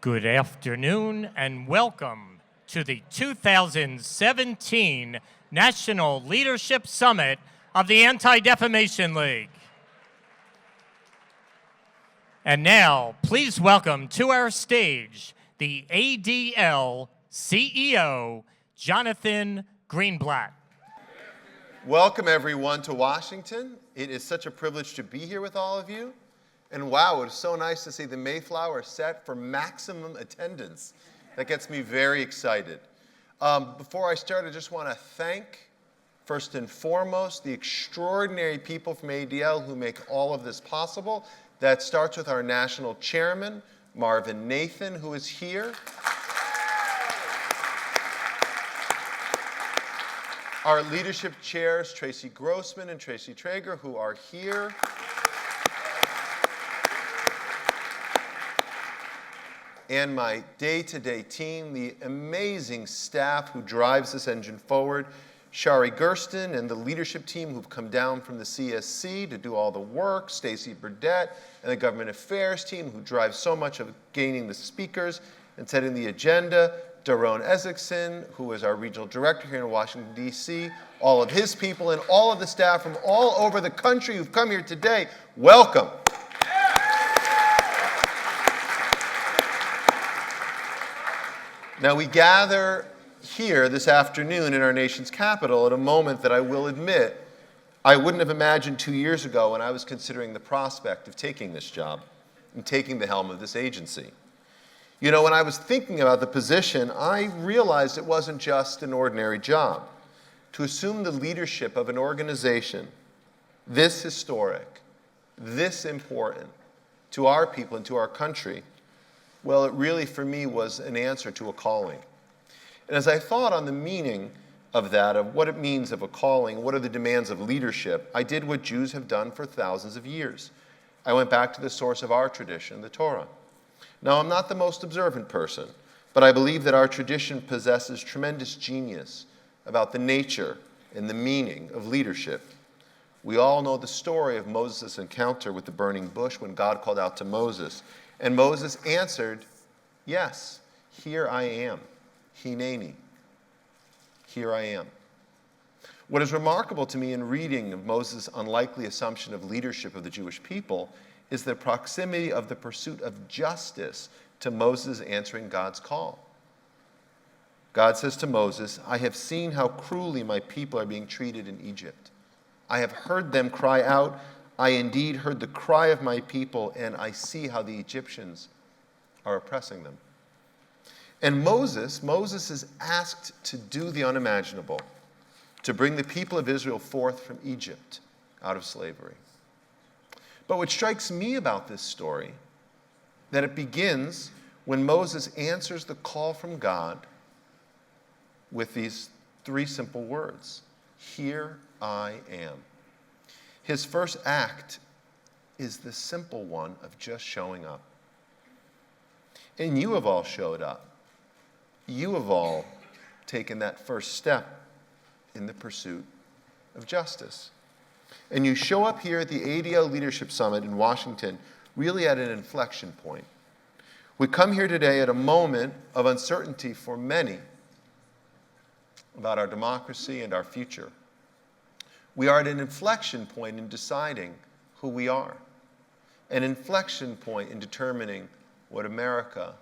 Good afternoon and welcome to the 2017 National Leadership Summit of the Anti-Defamation League. And now, please welcome to our stage the ADL CEO, Jonathan Greenblatt. Welcome everyone to Washington. It is such a privilege to be here with all of you. And wow, it is so nice to see the Mayflower set for maximum attendance. That gets me very excited. Before I start, I just want to thank, first and foremost, the extraordinary people from ADL who make all of this possible. That starts with our national chairman, Marvin Nathan, who is here. Our leadership chairs, Tracy Grossman and Tracy Traeger, who are here. And my day-to-day team, the amazing staff who drives this engine forward, Shari Gersten and the leadership team who've come down from the CSC to do all the work, Stacy Burdett and the government affairs team who drives so much of gaining the speakers and setting the agenda, Daron Ezekson, who is our regional director here in Washington, D.C., all of his people and all of the staff from all over the country who've come here today, welcome. Now we gather here this afternoon in our nation's capital at a moment that I will admit I wouldn't have imagined 2 years ago when I was considering the prospect of taking this job and taking the helm of this agency. You know, when I was thinking about the position, I realized it wasn't just an ordinary job. To assume the leadership of an organization this historic, this important to our people and to our country, well, it really, for me, was an answer to a calling. And as I thought on the meaning of that, of what it means of a calling, what are the demands of leadership, I did what Jews have done for thousands of years. I went back to the source of our tradition, the Torah. Now, I'm not the most observant person, but I believe that our tradition possesses tremendous genius about the nature and the meaning of leadership. We all know the story of Moses' encounter with the burning bush when God called out to Moses. And Moses answered, yes, here I am, Hineni, here I am. What is remarkable to me in reading of Moses' unlikely assumption of leadership of the Jewish people is the proximity of the pursuit of justice to Moses answering God's call. God says to Moses, I have seen how cruelly my people are being treated in Egypt. I have heard them cry out, I indeed heard the cry of my people, and I see how the Egyptians are oppressing them. And Moses is asked to do the unimaginable, to bring the people of Israel forth from Egypt out of slavery. But what strikes me about this story, that it begins when Moses answers the call from God with these three simple words, here I am. His first act is the simple one of just showing up. And you have all showed up. You have all taken that first step in the pursuit of justice. And you show up here at the ADL Leadership Summit in Washington really at an inflection point. We come here today at a moment of uncertainty for many about our democracy and our future. We are at an inflection point in deciding who we are, an inflection point in determining what America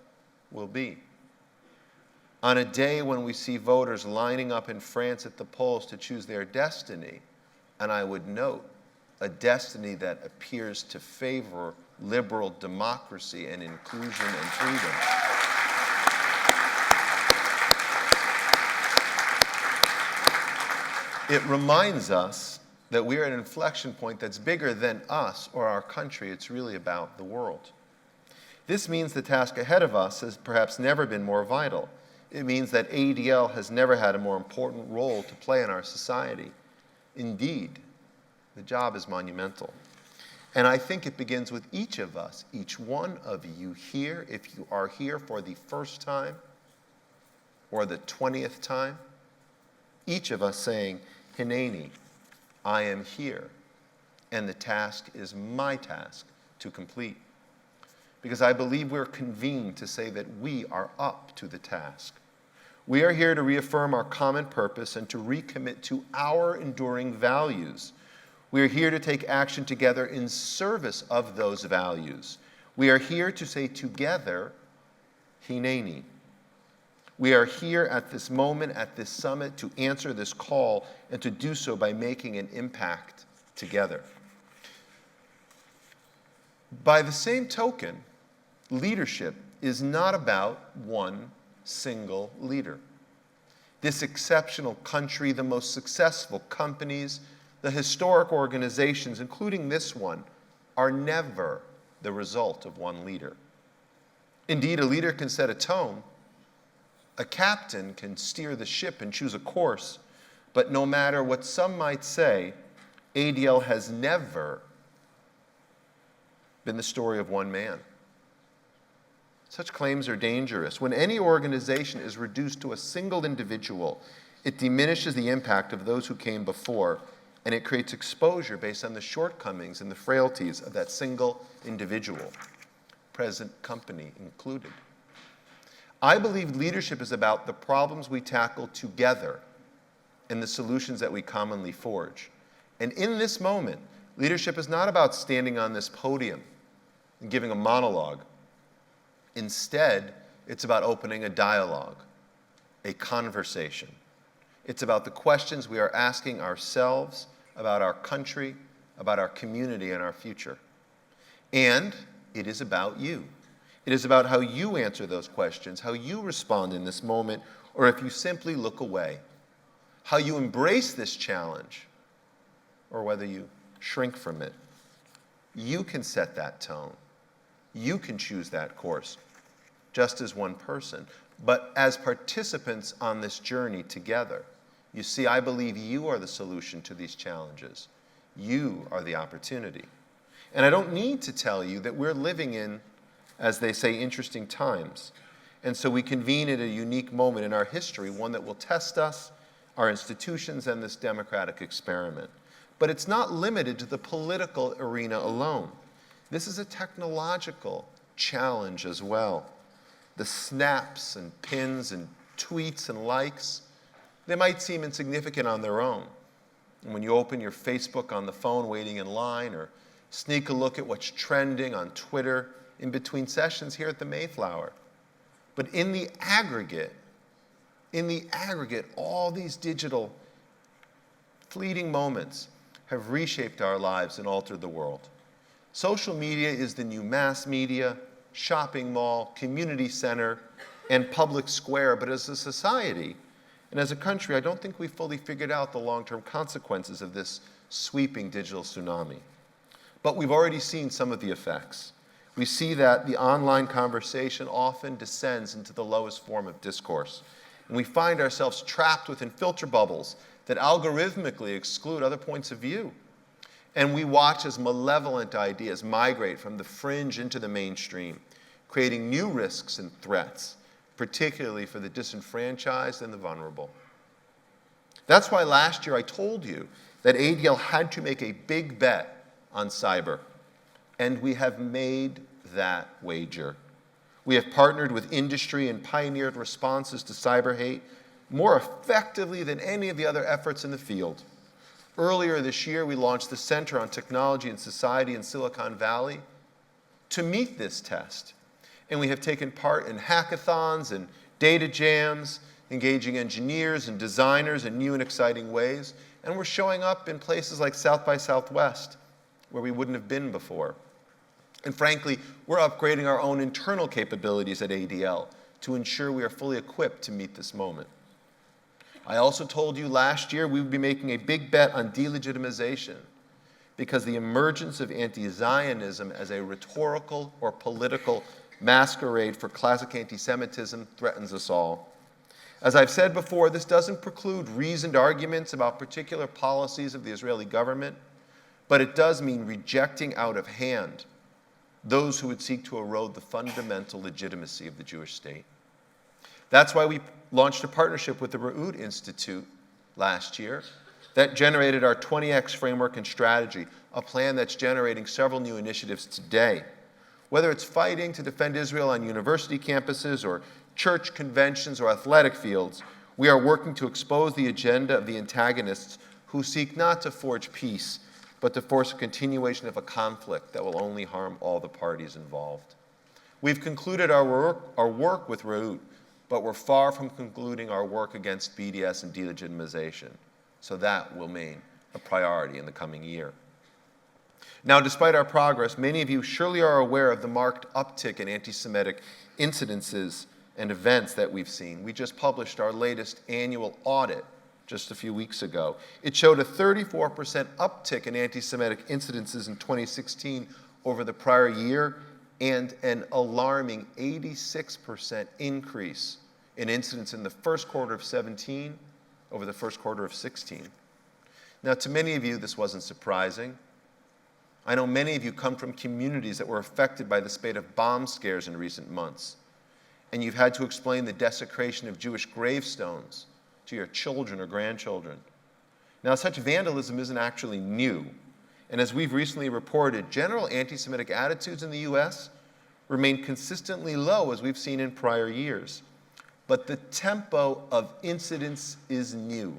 will be. On a day when we see voters lining up in France at the polls to choose their destiny, and I would note, a destiny that appears to favor liberal democracy and inclusion and freedom. It reminds us that we are at an inflection point that's bigger than us or our country. It's really about the world. This means the task ahead of us has perhaps never been more vital. It means that ADL has never had a more important role to play in our society. Indeed, the job is monumental. And I think it begins with each of us, each one of you here, if you are here for the first time or the 20th time, each of us saying, Hineni, I am here, and the task is my task to complete. because I believe we're convened to say that we are up to the task. We are here to reaffirm our common purpose and to recommit to our enduring values. We are here to take action together in service of those values. We are here to say together, Hineni. We are here at this moment, at this summit, to answer this call and to do so by making an impact together. By the same token, leadership is not about one single leader. This exceptional country, the most successful companies, the historic organizations, including this one, are never the result of one leader. Indeed, a leader can set a tone, a captain can steer the ship and choose a course, but no matter what some might say, ADL has never been the story of one man. Such claims are dangerous. When any organization is reduced to a single individual, it diminishes the impact of those who came before, and it creates exposure based on the shortcomings and the frailties of that single individual, present company included. I believe leadership is about the problems we tackle together and the solutions that we commonly forge. And in this moment, leadership is not about standing on this podium and giving a monologue. Instead, it's about opening a dialogue, a conversation. It's about the questions we are asking ourselves about our country, about our community, and our future. And it is about you. It is about how you answer those questions, how you respond in this moment, or if you simply look away, how you embrace this challenge, or whether you shrink from it. You can set that tone. You can choose that course, just as one person. But as participants on this journey together, you see, I believe you are the solution to these challenges. You are the opportunity. And I don't need to tell you that we're living in, as they say, interesting times. And so we convene at a unique moment in our history, one that will test us, our institutions, and this democratic experiment. But it's not limited to the political arena alone. This is a technological challenge as well. The snaps and pins and tweets and likes, they might seem insignificant on their own. And when you open your Facebook on the phone waiting in line, or sneak a look at what's trending on Twitter in between sessions here at the Mayflower. But in the aggregate, all these digital fleeting moments have reshaped our lives and altered the world. Social media is the new mass media, shopping mall, community center, and public square. But as a society and as a country, I don't think we've fully figured out the long-term consequences of this sweeping digital tsunami. But we've already seen some of the effects. We see that the online conversation often descends into the lowest form of discourse. And we find ourselves trapped within filter bubbles that algorithmically exclude other points of view. And we watch as malevolent ideas migrate from the fringe into the mainstream, creating new risks and threats, particularly for the disenfranchised and the vulnerable. That's why last year I told you that ADL had to make a big bet on cyber. And we have made that wager. We have partnered with industry and pioneered responses to cyber hate more effectively than any of the other efforts in the field. Earlier this year, we launched the Center on Technology and Society in Silicon Valley to meet this test. And we have taken part in hackathons and data jams, engaging engineers and designers in new and exciting ways. And we're showing up in places like South by Southwest, where we wouldn't have been before. And frankly, we're upgrading our own internal capabilities at ADL to ensure we are fully equipped to meet this moment. I also told you last year we would be making a big bet on delegitimization because the emergence of anti-Zionism as a rhetorical or political masquerade for classic anti-Semitism threatens us all. As I've said before, this doesn't preclude reasoned arguments about particular policies of the Israeli government, but it does mean rejecting out of hand those who would seek to erode the fundamental legitimacy of the Jewish state. That's why we launched a partnership with the Reut Institute last year that generated our 20X framework and strategy, a plan that's generating several new initiatives today. Whether it's fighting to defend Israel on university campuses or church conventions or athletic fields, we are working to expose the agenda of the antagonists who seek not to forge peace, but to force a continuation of a conflict that will only harm all the parties involved. We've concluded our work with Reut, but we're far from concluding our work against BDS and delegitimization. So that will remain a priority in the coming year. Now, despite our progress, many of you surely are aware of the marked uptick in anti-Semitic incidences and events that we've seen. We just published our latest annual audit just a few weeks ago. It showed a 34% uptick in anti-Semitic incidences in 2016 over the prior year, and an alarming 86% increase in incidents in the first quarter of 17 over the first quarter of 16. Now, to many of you, this wasn't surprising. I know many of you come from communities that were affected by the spate of bomb scares in recent months, and you've had to explain the desecration of Jewish gravestones to your children or grandchildren. Now, such vandalism isn't actually new, and as we've recently reported, general anti-Semitic attitudes in the U.S. remain consistently low, as we've seen in prior years. But the tempo of incidents is new.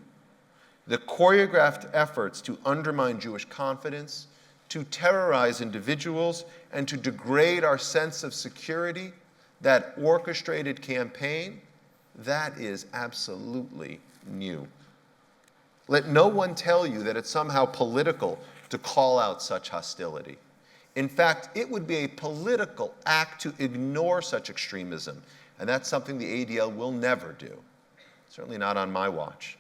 The choreographed efforts to undermine Jewish confidence, to terrorize individuals, and to degrade our sense of security, that orchestrated campaign, that is absolutely new. Let no one tell you that it's somehow political to call out such hostility. In fact, it would be a political act to ignore such extremism, and that's something the ADL will never do, certainly not on my watch.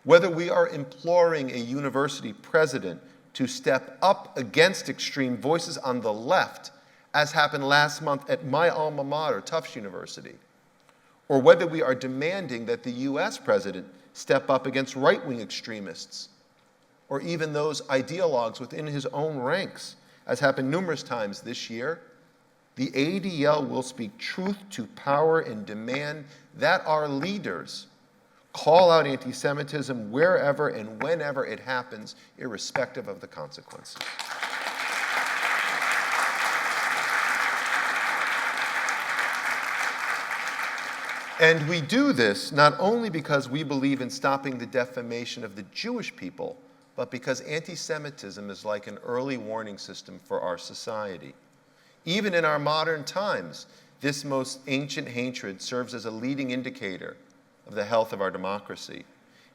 Whether we are imploring a university president to step up against extreme voices on the left, as happened last month at my alma mater, Tufts University, or whether we are demanding that the US president step up against right-wing extremists, or even those ideologues within his own ranks, as happened numerous times this year, the ADL will speak truth to power and demand that our leaders call out anti-Semitism wherever and whenever it happens, irrespective of the consequences. And we do this not only because we believe in stopping the defamation of the Jewish people, but because anti-Semitism is like an early warning system for our society. Even in our modern times, this most ancient hatred serves as a leading indicator of the health of our democracy.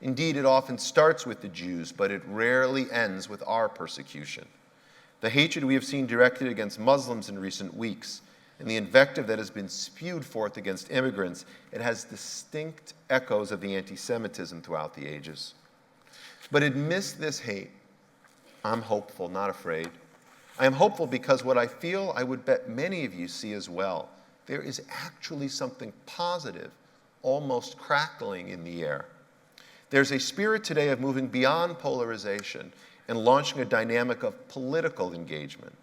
Indeed, it often starts with the Jews, but it rarely ends with our persecution. The hatred we have seen directed against Muslims in recent weeks, and the invective that has been spewed forth against immigrants, it has distinct echoes of the anti-Semitism throughout the ages. But amidst this hate, I'm hopeful, not afraid. I am hopeful because what I feel I would bet many of you see as well. There is actually something positive, almost crackling in the air. There's a spirit today of moving beyond polarization and launching a dynamic of political engagement.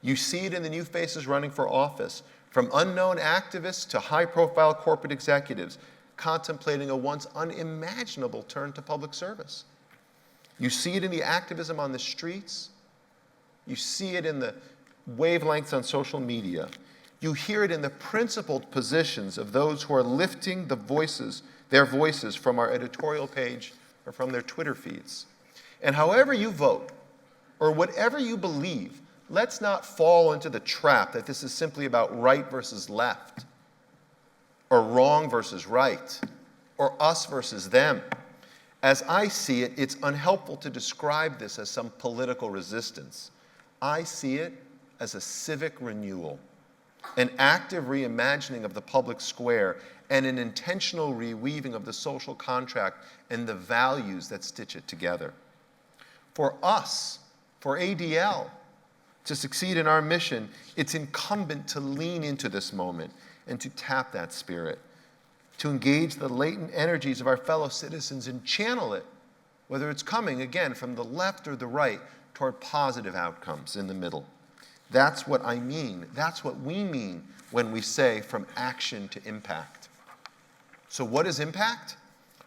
You see it in the new faces running for office, from unknown activists to high-profile corporate executives contemplating a once unimaginable turn to public service. You see it in the activism on the streets. You see it in the wavelengths on social media. You hear it in the principled positions of those who are lifting their voices from our editorial page or from their Twitter feeds. And however you vote, or whatever you believe, let's not fall into the trap that this is simply about right versus left, or wrong versus right, or us versus them. As I see it, it's unhelpful to describe this as some political resistance. I see it as a civic renewal, an active reimagining of the public square, and an intentional reweaving of the social contract and the values that stitch it together. For us, for ADL, to succeed in our mission, it's incumbent to lean into this moment and to tap that spirit, to engage the latent energies of our fellow citizens and channel it, whether it's coming, again, from the left or the right, toward positive outcomes in the middle. That's what I mean. That's what we mean when we say from action to impact. So what is impact?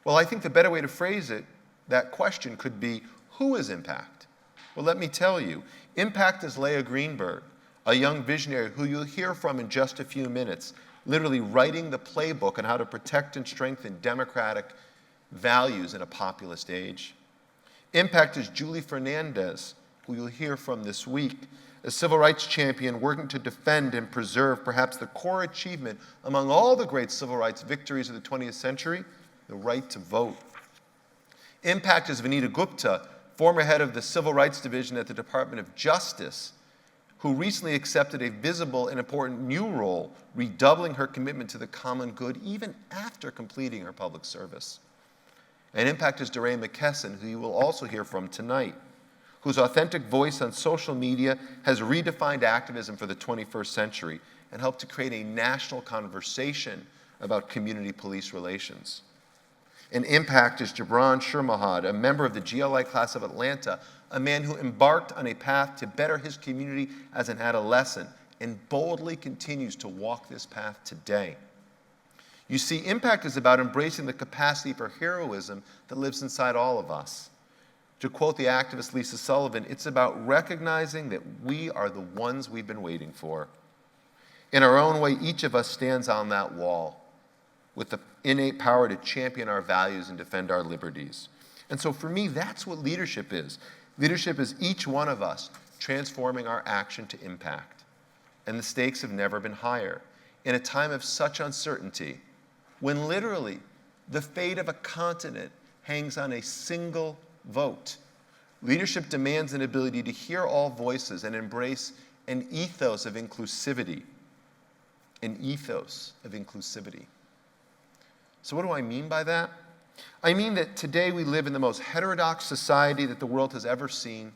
Well, I think the better way to phrase it, that question could be, who is impact? Well, let me tell you. Impact, as Leah Greenberg, a young visionary who you'll hear from in just a few minutes, literally writing the playbook on how to protect and strengthen democratic values in a populist age. Impact is Julie Fernandez, who you'll hear from this week, a civil rights champion working to defend and preserve perhaps the core achievement among all the great civil rights victories of the 20th century, the right to vote. Impact is Vanita Gupta, former head of the Civil Rights Division at the Department of Justice, who recently accepted a visible and important new role, redoubling her commitment to the common good even after completing her public service. And Impact is DeRay McKesson, who you will also hear from tonight, whose authentic voice on social media has redefined activism for the 21st century and helped to create a national conversation about community police relations. And Impact is Jabran Shurmahad, a member of the GLI class of Atlanta, a man who embarked on a path to better his community as an adolescent and boldly continues to walk this path today. You see, Impact is about embracing the capacity for heroism that lives inside all of us. To quote the activist Lisa Sullivan, it's about recognizing that we are the ones we've been waiting for. In our own way, each of us stands on that wall with the innate power to champion our values and defend our liberties. And so for me, that's what leadership is. Leadership is each one of us transforming our action to impact. And the stakes have never been higher. In a time of such uncertainty, when literally the fate of a continent hangs on a single vote, leadership demands an ability to hear all voices and embrace an ethos of inclusivity. An ethos of inclusivity. So what do I mean by that? I mean that today we live in the most heterodox society that the world has ever seen,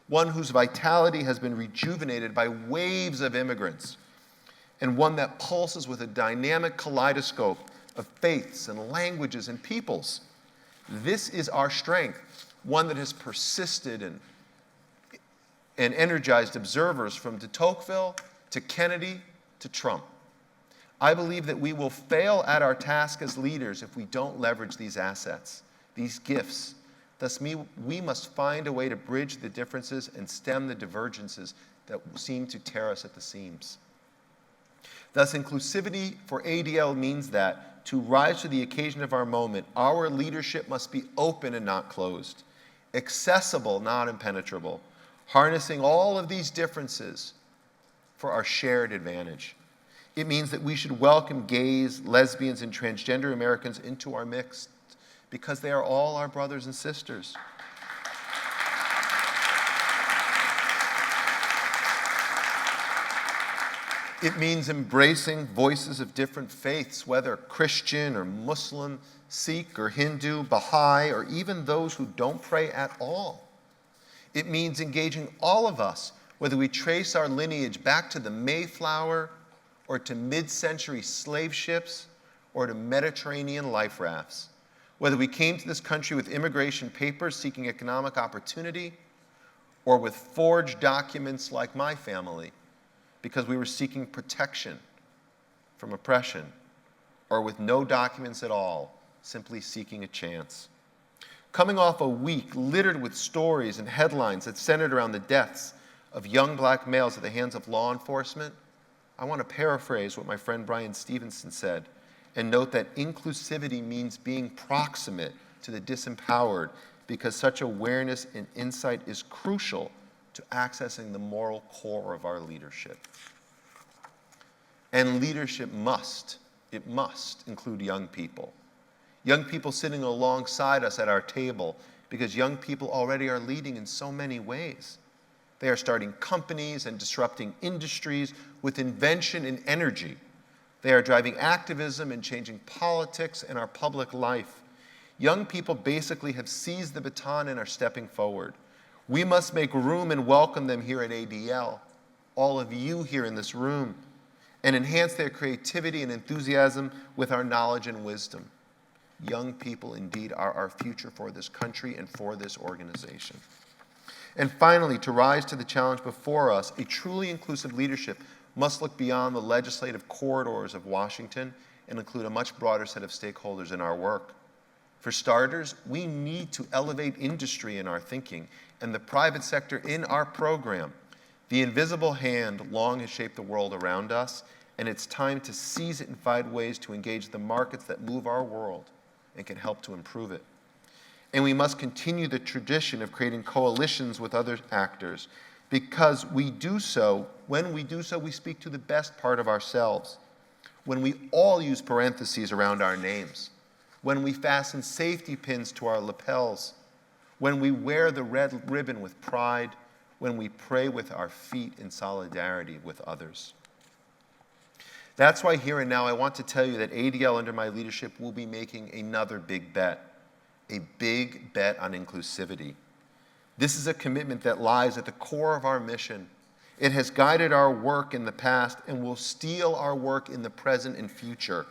one whose vitality has been rejuvenated by waves of immigrants, and one that pulses with a dynamic kaleidoscope of faiths and languages and peoples. This is our strength, one that has persisted and energized observers from de Tocqueville to Kennedy to Trump. I believe that we will fail at our task as leaders if we don't leverage these assets, these gifts. Thus, we must find a way to bridge the differences and stem the divergences that seem to tear us at the seams. Thus, inclusivity for ADL means that to rise to the occasion of our moment, our leadership must be open and not closed, accessible, not impenetrable, harnessing all of these differences for our shared advantage. It means that we should welcome gays, lesbians, and transgender Americans into our mix because they are all our brothers and sisters. It means embracing voices of different faiths, whether Christian or Muslim, Sikh or Hindu, Baha'i, or even those who don't pray at all. It means engaging all of us, whether we trace our lineage back to the Mayflower or to mid-century slave ships or to Mediterranean life rafts, whether we came to this country with immigration papers seeking economic opportunity or with forged documents like my family because we were seeking protection from oppression, or with no documents at all, simply seeking a chance. Coming off a week littered with stories and headlines that centered around the deaths of young black males at the hands of law enforcement, I want to paraphrase what my friend Brian Stevenson said and note that inclusivity means being proximate to the disempowered because such awareness and insight is crucial to accessing the moral core of our leadership. And leadership must include young people. Young people sitting alongside us at our table because young people already are leading in so many ways. They are starting companies and disrupting industries with invention and energy. They are driving activism and changing politics and our public life. Young people basically have seized the baton and are stepping forward. We must make room and welcome them here at ADL, all of you here in this room, and enhance their creativity and enthusiasm with our knowledge and wisdom. Young people indeed are our future for this country and for this organization. And finally, to rise to the challenge before us, a truly inclusive leadership must look beyond the legislative corridors of Washington and include a much broader set of stakeholders in our work. For starters, we need to elevate industry in our thinking and the private sector in our program. The invisible hand long has shaped the world around us, and it's time to seize it and find ways to engage the markets that move our world and can help to improve it. And we must continue the tradition of creating coalitions with other actors, because when we do so, we speak to the best part of ourselves. When we all use parentheses around our names, when we fasten safety pins to our lapels, when we wear the red ribbon with pride, when we pray with our feet in solidarity with others. That's why here and now I want to tell you that ADL under my leadership will be making another big bet, a big bet on inclusivity. This is a commitment that lies at the core of our mission. It has guided our work in the past and will steer our work in the present and future.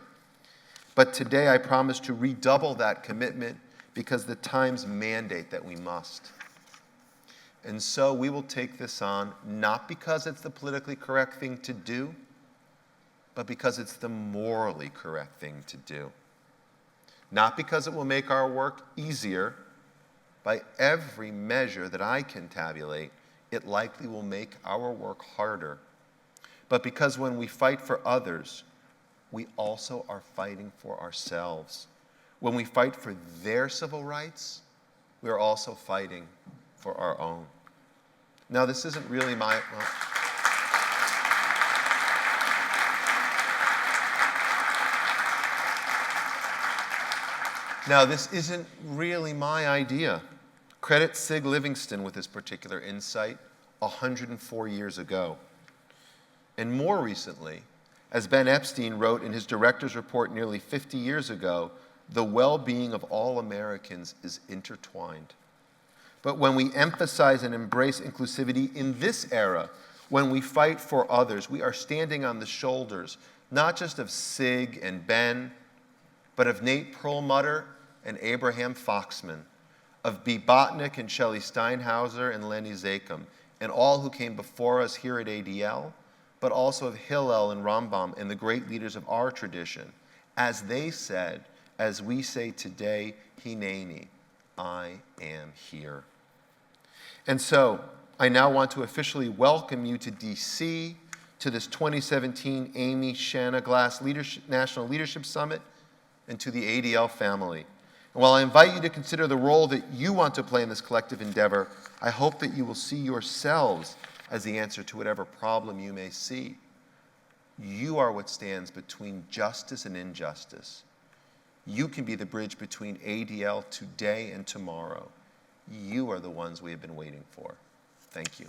But today I promise to redouble that commitment because the times mandate that we must. And so we will take this on, not because it's the politically correct thing to do, but because it's the morally correct thing to do. Not because it will make our work easier. By every measure that I can tabulate, it likely will make our work harder. But because when we fight for others, we also are fighting for ourselves. When we fight for their civil rights, we are also fighting for our own. Now, this isn't really my... Now, this isn't really my idea. Credit Sig Livingston with this particular insight 104 years ago. And more recently, as Ben Epstein wrote in his director's report nearly 50 years ago, the well-being of all Americans is intertwined. But when we emphasize and embrace inclusivity in this era, when we fight for others, we are standing on the shoulders, not just of Sig and Ben, but of Nate Perlmutter and Abraham Foxman, of Bea Botnick and Shelley Steinhauser and Lenny Zakem, and all who came before us here at ADL, but also of Hillel and Rambam and the great leaders of our tradition. As they said, as we say today, Hineni, I am here. And so, I now want to officially welcome you to DC, to this 2017 Amy Shanna Glass National Leadership Summit, and to the ADL family. And while I invite you to consider the role that you want to play in this collective endeavor, I hope that you will see yourselves as the answer to whatever problem you may see. You are what stands between justice and injustice. You can be the bridge between ADL today and tomorrow. You are the ones we have been waiting for. Thank you.